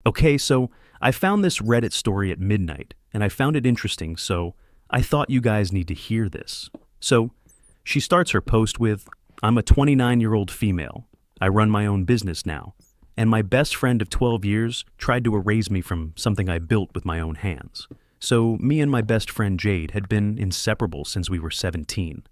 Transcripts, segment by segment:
Okay, so I found this Reddit story at midnight, and I found it interesting, so I thought you guys need to hear this. So, she starts her post with, I'm a 29-year-old female. I run my own business now, and my best friend of 12 years tried to erase me from something I built with my own hands. So, me and my best friend Jade had been inseparable since we were 17.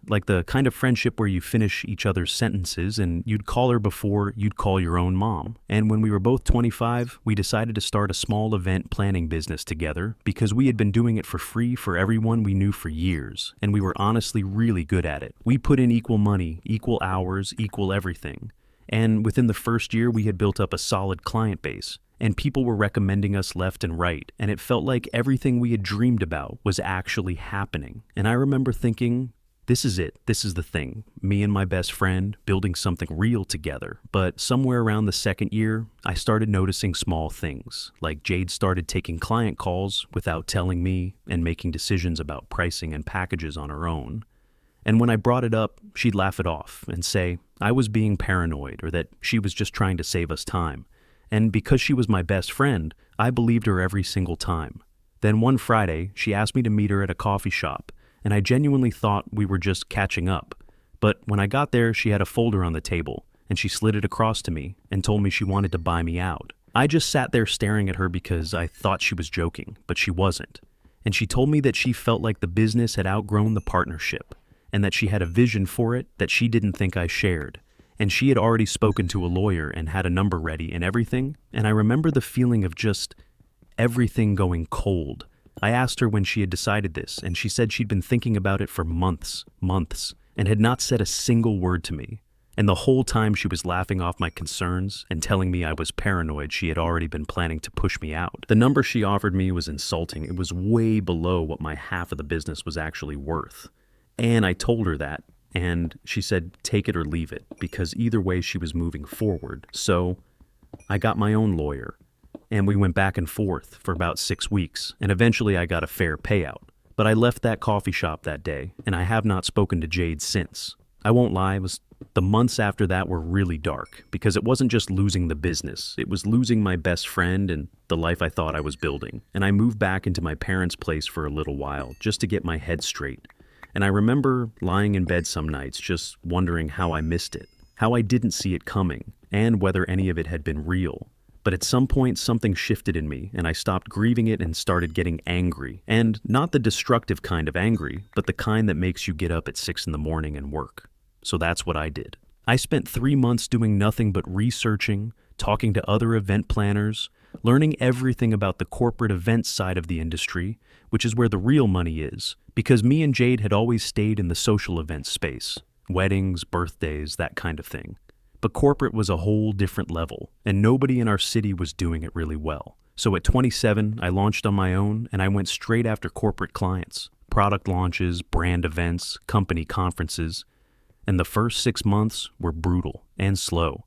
Like the kind of friendship where you finish each other's sentences and you'd call her before you'd call your own mom. And when we were both 25, we decided to start a small event planning business together because we had been doing it for free for everyone we knew for years, and we were honestly really good at it. We put in equal money, equal hours, equal everything. And within the first year, we had built up a solid client base, and people were recommending us left and right, and it felt like everything we had dreamed about was actually happening. And I remember thinking, this is it. This is the thing. Me and my best friend building something real together. But somewhere around the second year, I started noticing small things, like Jade started taking client calls without telling me and making decisions about pricing and packages on her own. And when I brought it up, she'd laugh it off and say I was being paranoid or that she was just trying to save us time. And because she was my best friend, I believed her every single time. Then one Friday, she asked me to meet her at a coffee shop, and I genuinely thought we were just catching up. But when I got there, she had a folder on the table, and she slid it across to me and told me she wanted to buy me out. I just sat there staring at her because I thought she was joking, but she wasn't. And she told me that she felt like the business had outgrown the partnership, and that she had a vision for it that she didn't think I shared. And she had already spoken to a lawyer and had a number ready and everything, and I remember the feeling of just everything going cold. I asked her when she had decided this, and she said she'd been thinking about it for months, and had not said a single word to me. And the whole time she was laughing off my concerns and telling me I was paranoid, she had already been planning to push me out. The number she offered me was insulting. It was way below what my half of the business was actually worth. And I told her that, and she said take it or leave it, because either way she was moving forward. So I got my own lawyer, and we went back and forth for about 6 weeks, and eventually I got a fair payout. But I left that coffee shop that day, and I have not spoken to Jade since. I won't lie, the months after that were really dark, because it wasn't just losing the business, it was losing my best friend and the life I thought I was building. And I moved back into my parents' place for a little while, just to get my head straight. And I remember lying in bed some nights just wondering how I missed it, how I didn't see it coming, and whether any of it had been real. But at some point, something shifted in me, and I stopped grieving it and started getting angry. And not the destructive kind of angry, but the kind that makes you get up at 6 in the morning and work. So that's what I did. I spent 3 months doing nothing but researching, talking to other event planners, learning everything about the corporate events side of the industry, which is where the real money is, because me and Jade had always stayed in the social events space, weddings, birthdays, that kind of thing. But corporate was a whole different level, and nobody in our city was doing it really well. So at 27, I launched on my own, and I went straight after corporate clients, product launches, brand events, company conferences. And the first 6 months were brutal and slow.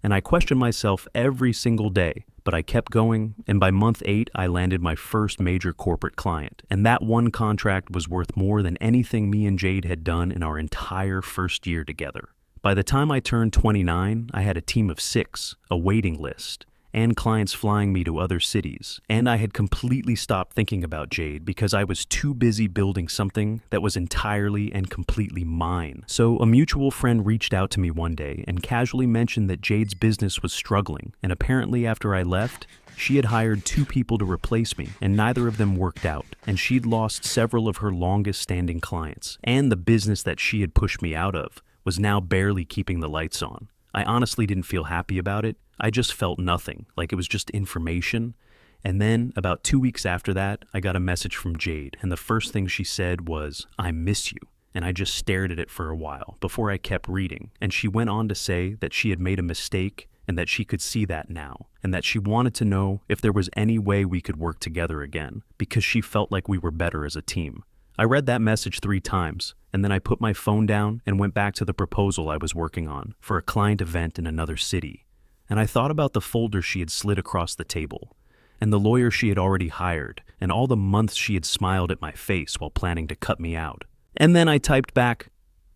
And I questioned myself every single day, but I kept going, and by month 8, I landed my first major corporate client. And that one contract was worth more than anything me and Jade had done in our entire first year together. By the time I turned 29, I had a team of 6, a waiting list, and clients flying me to other cities. And I had completely stopped thinking about Jade because I was too busy building something that was entirely and completely mine. So a mutual friend reached out to me one day and casually mentioned that Jade's business was struggling, and apparently after I left, she had hired 2 people to replace me, and neither of them worked out, and she'd lost several of her longest-standing clients, and the business that she had pushed me out of was now barely keeping the lights on. I honestly didn't feel happy about it. I just felt nothing, like it was just information. And then, about 2 weeks after that, I got a message from Jade, and the first thing she said was, "I miss you." And I just stared at it for a while before I kept reading. And she went on to say that she had made a mistake and that she could see that now, and that she wanted to know if there was any way we could work together again, because she felt like we were better as a team. I read that message 3 times, and then I put my phone down and went back to the proposal I was working on for a client event in another city. And I thought about the folder she had slid across the table, and the lawyer she had already hired, and all the months she had smiled at my face while planning to cut me out. And then I typed back,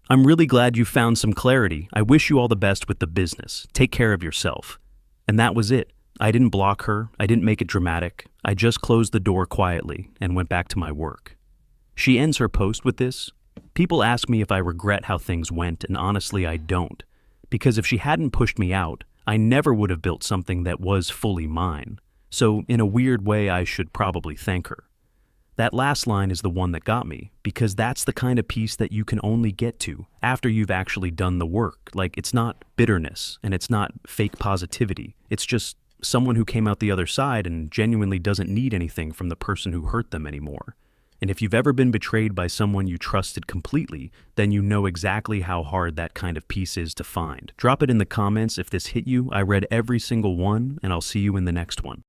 "I'm really glad you found some clarity. I wish you all the best with the business. Take care of yourself." And that was it. I didn't block her, I didn't make it dramatic, I just closed the door quietly and went back to my work. She ends her post with this: "People ask me if I regret how things went, and honestly I don't. Because if she hadn't pushed me out, I never would have built something that was fully mine. So in a weird way, I should probably thank her." That last line is the one that got me, because that's the kind of peace that you can only get to after you've actually done the work. Like, it's not bitterness and it's not fake positivity. It's just someone who came out the other side and genuinely doesn't need anything from the person who hurt them anymore. And if you've ever been betrayed by someone you trusted completely, then you know exactly how hard that kind of peace is to find. Drop it in the comments if this hit you. I read every single one, and I'll see you in the next one.